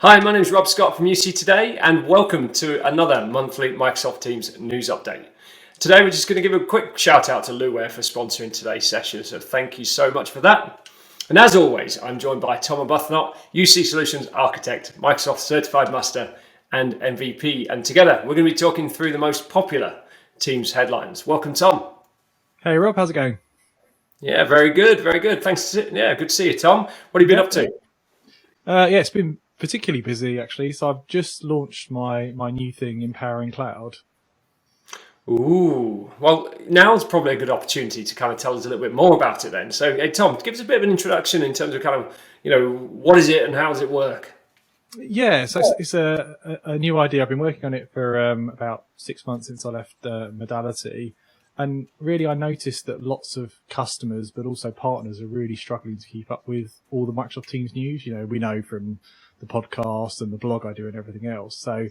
Hi, my name is Rob Scott from UC Today, and welcome to another monthly Microsoft Teams news update. Today, we're just going to give a quick shout out to Luware for sponsoring today's session, so thank you so much for that. And as always, I'm joined by Tom Arbuthnot, UC Solutions Architect, Microsoft Certified Master, and MVP. And together, we're going to be talking through the most popular Teams headlines. Welcome, Tom. Hey, Rob, how's it going? Yeah, very good, very good. Thanks. Yeah, good to see you, Tom. What have you been up to? Yeah, it's been particularly busy, actually. So I've just launched my new thing, Empowering.Cloud. Ooh, well, now's probably a good opportunity to kind of tell us a little bit more about it then. So, hey, Tom, give us a bit of an introduction in terms of kind of, what is it and how does it work? Yeah, so it's a new idea. I've been working on it for about 6 months since I left Modality. And really, I noticed that lots of customers, but also partners, are really struggling to keep up with all the Microsoft Teams news. We know from the podcast and the blog I do and everything else. So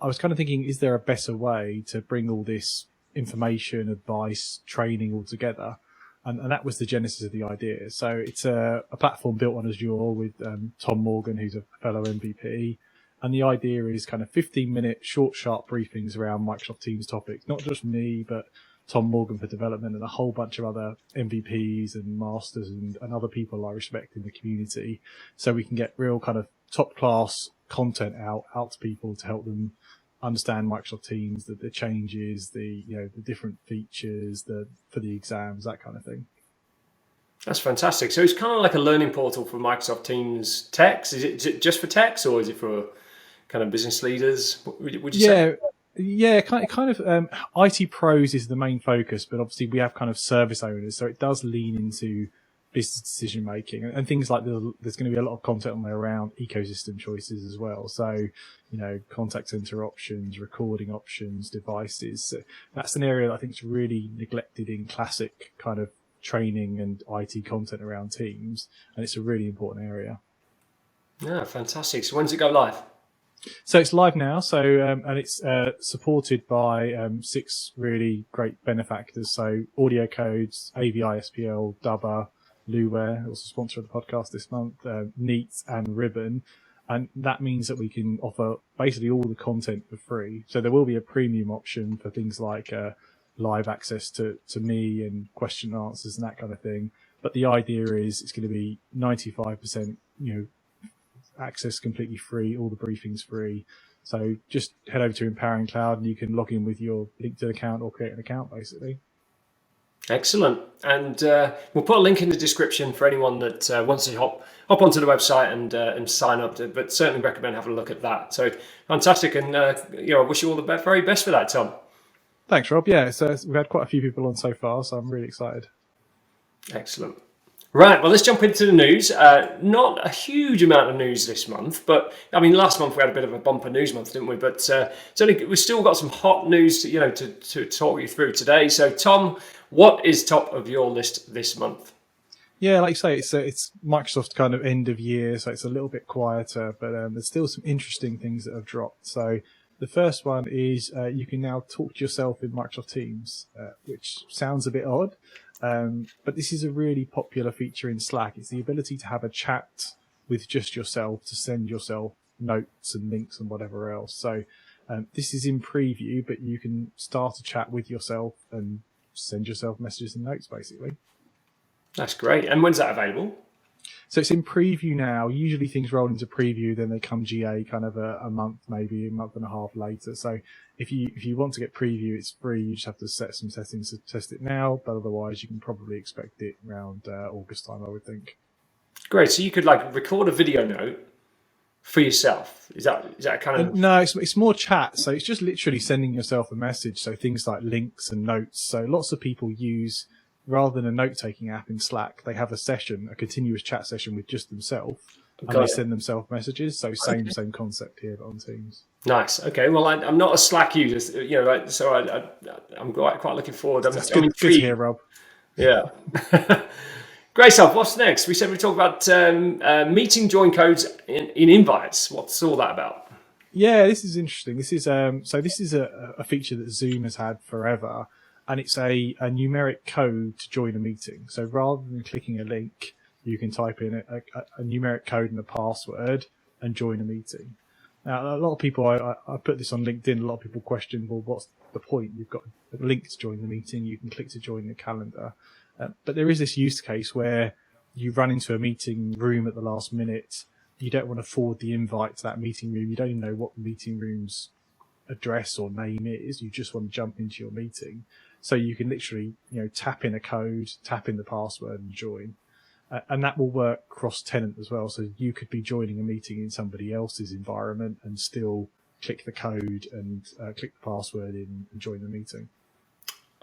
I was kind of thinking, is there a better way to bring all this information, advice, training all together? And that was the genesis of the idea. So it's a platform built on Azure with Tom Morgan, who's a fellow MVP. And the idea is kind of 15-minute short, sharp briefings around Microsoft Teams topics, not just me, but Tom Morgan for development and a whole bunch of other MVPs and masters and other people I respect in the community. So we can get real kind of top class content out to people to help them understand Microsoft Teams, the changes, the different features, for the exams, that kind of thing. That's fantastic. So it's kind of like a learning portal for Microsoft Teams techs. Is it just for techs or is it for kind of business leaders? Would you say? Yeah, kind of. IT pros is the main focus, but obviously we have kind of service owners, so it does lean into business decision making and things like there's going to be a lot of content on there around ecosystem choices as well. So, contact center options, recording options, devices. So that's an area that I think is really neglected in classic kind of training and IT content around Teams, and it's a really important area. Yeah, fantastic. So when's it go live? So it's live now. So and it's supported by 6 really great benefactors. So Audio Codes, AVI SPL, Dubber, Luware, also sponsor of the podcast this month, Neat and Ribbon. And that means that we can offer basically all the content for free. So there will be a premium option for things like live access to me and question and answers and that kind of thing. But the idea is it's going to be 95%, access completely free, all the briefings free. So just head over to Empowering.Cloud and you can log in with your LinkedIn account or create an account, basically. Excellent. And we'll put a link in the description for anyone that wants to hop onto the website and sign up. But certainly recommend having a look at that. So fantastic. And I wish you all the very best for that, Tom. Thanks, Rob. Yeah, so we've had quite a few people on so far, so I'm really excited. Excellent. Right, well, let's jump into the news. Not a huge amount of news this month, but I mean, last month we had a bit of a bumper news month, didn't we? But we've still got some hot news, to talk you through today. So, Tom, what is top of your list this month? Yeah, like you say, it's Microsoft kind of end of year, so it's a little bit quieter, but there's still some interesting things that have dropped. So the first one is you can now talk to yourself in Microsoft Teams, which sounds a bit odd. But this is a really popular feature in Slack. It's the ability to have a chat with just yourself, to send yourself notes and links and whatever else. So this is in preview, but you can start a chat with yourself and send yourself messages and notes, basically. That's great. And when's that available? So it's in preview now. Usually things roll into preview, then they come GA kind of a month, maybe a month and a half later. So if you want to get preview, it's free. You just have to set some settings to test it now, but otherwise you can probably expect it around August time, I would think. Great. So you could record a video note for yourself. Is that kind of... No, it's more chat. So it's just literally sending yourself a message. So things like links and notes. So lots of people use, rather than a note-taking app in Slack, they have a continuous chat session with just themselves, and they send themselves messages. So same concept here, but on Teams. Nice. Okay. Well, I'm not a Slack user, so I'm quite looking forward. That's good to hear, Rob. Yeah. Great stuff. What's next? We said we talk about meeting join codes in invites. What's all that about? Yeah, this is interesting. This is a feature that Zoom has had forever. And it's a numeric code to join a meeting. So rather than clicking a link, you can type in a numeric code and a password, and join a meeting. Now, a lot of people, I put this on LinkedIn, a lot of people question, well, what's the point? You've got a link to join the meeting, you can click to join the calendar. But there is this use case where you run into a meeting room at the last minute, you don't want to forward the invite to that meeting room, you don't even know what the meeting room's address or name is, you just want to jump into your meeting. So you can literally, tap in a code, tap in the password and join. And that will work cross-tenant as well. So you could be joining a meeting in somebody else's environment and still click the code and click the password in and join the meeting.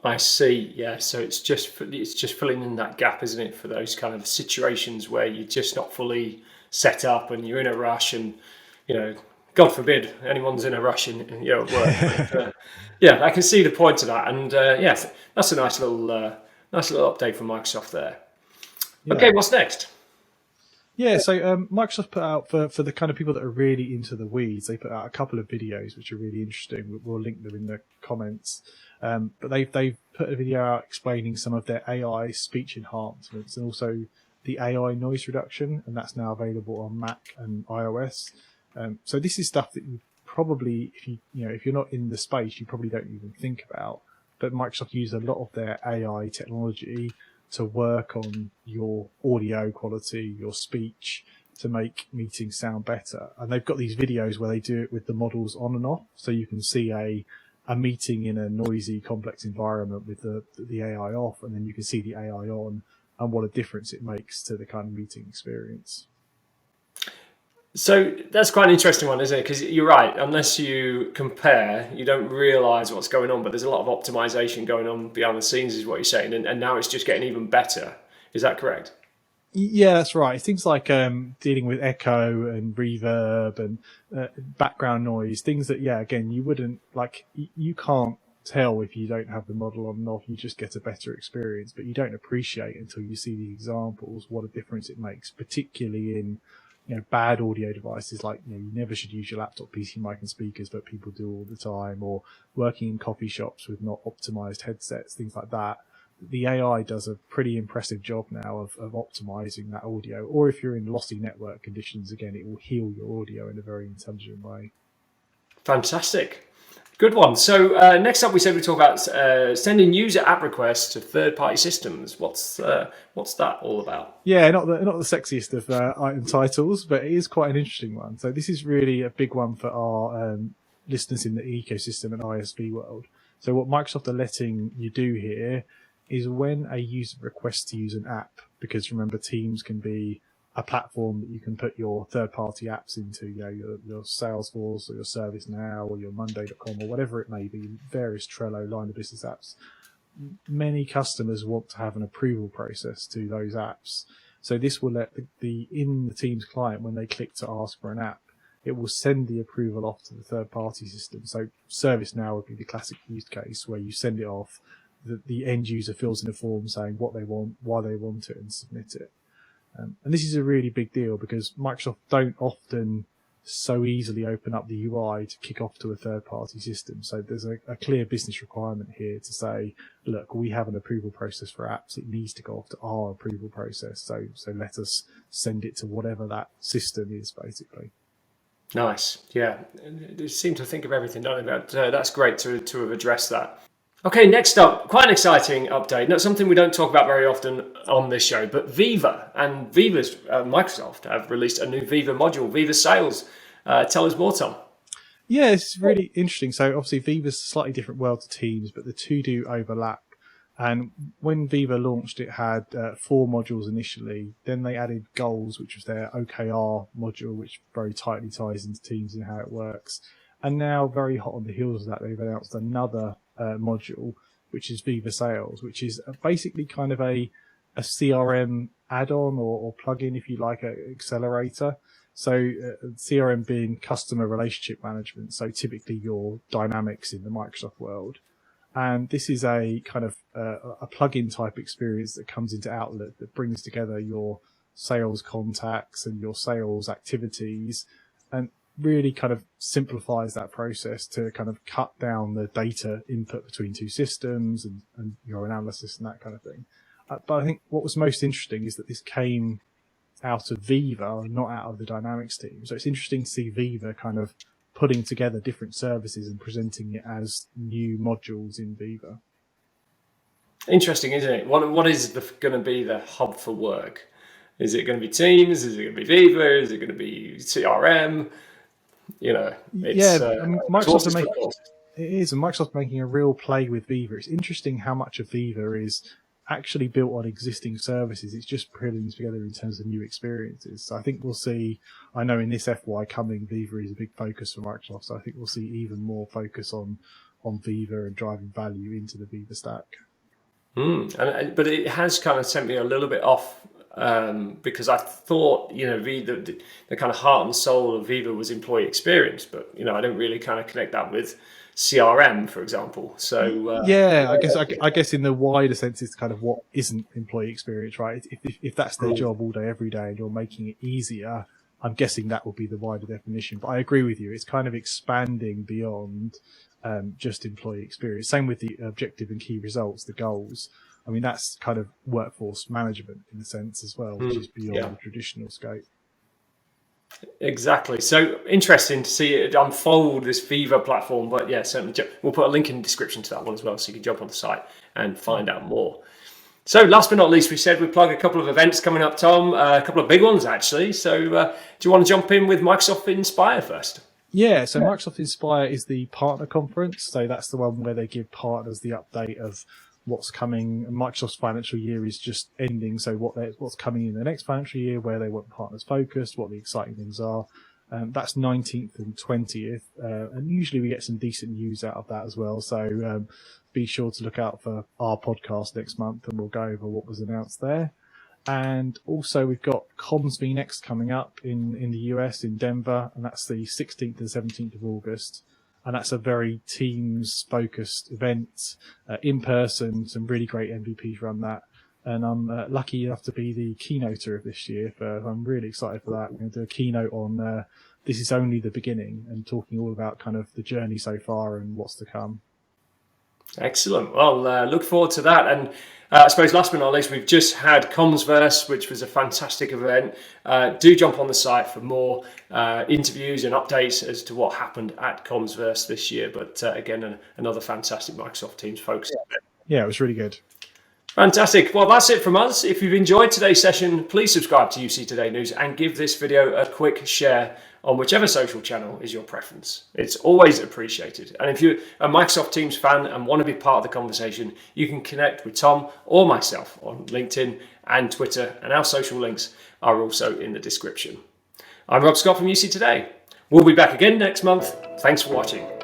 I see. Yeah. So it's just filling in that gap, isn't it, for those kind of situations where you're just not fully set up and you're in a rush, and God forbid anyone's in a rush at work. But, yeah, I can see the point of that, and yes, that's a nice little update from Microsoft there. Yeah. Okay, what's next? Yeah, so Microsoft put out for the kind of people that are really into the weeds, they put out a couple of videos which are really interesting. We'll link them in the comments. But they've put a video out explaining some of their AI speech enhancements and also the AI noise reduction, and that's now available on Mac and iOS. So this is stuff that you probably, if you're not in the space, you probably don't even think about. But Microsoft use a lot of their AI technology to work on your audio quality, your speech, to make meetings sound better. And they've got these videos where they do it with the models on and off, so you can see a meeting in a noisy, complex environment with the AI off, and then you can see the AI on, and what a difference it makes to the kind of meeting experience. So that's quite an interesting one, isn't it? Because you're right, unless you compare, you don't realise what's going on, but there's a lot of optimization going on behind the scenes, is what you're saying, and now it's just getting even better. Is that correct? Yeah, that's right. Things like dealing with echo and reverb and background noise, things that, again, you wouldn't, you can't tell if you don't have the model on and off, you just get a better experience, but you don't appreciate until you see the examples what a difference it makes, particularly in bad audio devices, like you never should use your laptop, PC, mic and speakers, but people do all the time, or working in coffee shops with not optimized headsets, things like that. The AI does a pretty impressive job now of optimizing that audio, or if you're in lossy network conditions, again, it will heal your audio in a very intelligent way. Fantastic. Good one. So next up, we said we talk about sending user app requests to third-party systems. What's that all about? Yeah, not the sexiest of item titles, but it is quite an interesting one. So this is really a big one for our listeners in the ecosystem and ISV world. So what Microsoft are letting you do here is when a user requests to use an app, because remember, Teams can be a platform that you can put your third-party apps into, your Salesforce or your ServiceNow or your Monday.com or whatever it may be, various Trello line of business apps. Many customers want to have an approval process to those apps. So this will let in the Teams client, when they click to ask for an app, it will send the approval off to the third-party system. So ServiceNow would be the classic use case where you send it off, the end user fills in a form saying what they want, why they want it, and submit it. And this is a really big deal because Microsoft don't often so easily open up the UI to kick off to a third-party system. So there's a clear business requirement here to say, look, we have an approval process for apps. It needs to go off to our approval process. So let us send it to whatever that system is, basically. Nice. Yeah. They seem to think of everything, don't they? That's great to have addressed that. Okay, next up, quite an exciting update. Not something we don't talk about very often on this show, but Viva and Viva's Microsoft have released a new Viva module, Viva Sales. Tell us more, Tom. Yeah, it's really interesting. So obviously Viva's a slightly different world to Teams, but the two do overlap. And when Viva launched, it had 4 modules initially. Then they added Goals, which was their OKR module, which very tightly ties into Teams and how it works. And now, very hot on the heels of that, they've announced another module, which is Viva Sales, which is basically kind of a CRM add-on or plug-in, if you like, an accelerator. So CRM being customer relationship management, so typically your Dynamics in the Microsoft world. And this is a kind of a plug-in type experience that comes into Outlook that brings together your sales contacts and your sales activities and really kind of simplifies that process to kind of cut down the data input between two systems and your analysis and that kind of thing. But I think what was most interesting is that this came out of Viva and not out of the Dynamics team. So it's interesting to see Viva kind of putting together different services and presenting it as new modules in Viva. Interesting, isn't it? What is going to be the hub for work? Is it going to be Teams? Is it going to be Viva? Is it going to be CRM? Microsoft and Microsoft making a real play with Viva. It's interesting how much of Viva is actually built on existing services. It's just putting together in terms of new experiences. So I think we'll see, I know in this FY coming, Viva is a big focus for Microsoft. So I think we'll see even more focus on Viva and driving value into the Viva stack. But it has kind of sent me a little bit off because I thought, Viva, the kind of heart and soul of Viva was employee experience, but I didn't really kind of connect that with CRM, for example. So I guess in the wider sense, it's kind of what isn't employee experience, right? If that's their job all day, every day, and you're making it easier, I'm guessing that would be the wider definition. But I agree with you; it's kind of expanding beyond just employee experience. Same with the objective and key results, the goals. I mean, that's kind of workforce management in a sense as well, which is beyond the traditional scope. Exactly. So interesting to see it unfold, this Viva platform. But yeah, certainly we'll put a link in the description to that one as well, so you can jump on the site and find out more. So last but not least, we said we'd plug a couple of events coming up, Tom, a couple of big ones actually. So do you want to jump in with Microsoft Inspire first? Yeah, so Microsoft Inspire is the partner conference. So that's the one where they give partners the update of what's coming. Microsoft's financial year is just ending, so what's coming in the next financial year, where they want partners focused, what the exciting things are. That's 19th and 20th, and usually we get some decent news out of that as well. So be sure to look out for our podcast next month, and we'll go over what was announced there. And also we've got CommsvNext coming up in the US in Denver, and that's the 16th and 17th of August. And that's a very Teams-focused event, in person. Some really great MVPs run that. And I'm lucky enough to be the keynoter of this year. I'm really excited for that. I'm going to do a keynote on This Is Only the Beginning, and talking all about kind of the journey so far and what's to come. Excellent. Well, look forward to that. And I suppose last but not least, we've just had CommsvNext, which was a fantastic event. Do jump on the site for more interviews and updates as to what happened at CommsvNext this year. But again, another fantastic Microsoft Teams focus. Yeah, it was really good. Fantastic. Well, that's it from us. If you've enjoyed today's session, please subscribe to UC Today News and give this video a quick share on whichever social channel is your preference. It's always appreciated. And if you're a Microsoft Teams fan and want to be part of the conversation, you can connect with Tom or myself on LinkedIn and Twitter, and our social links are also in the description. I'm Rob Scott from UC Today. We'll be back again next month. Thanks for watching.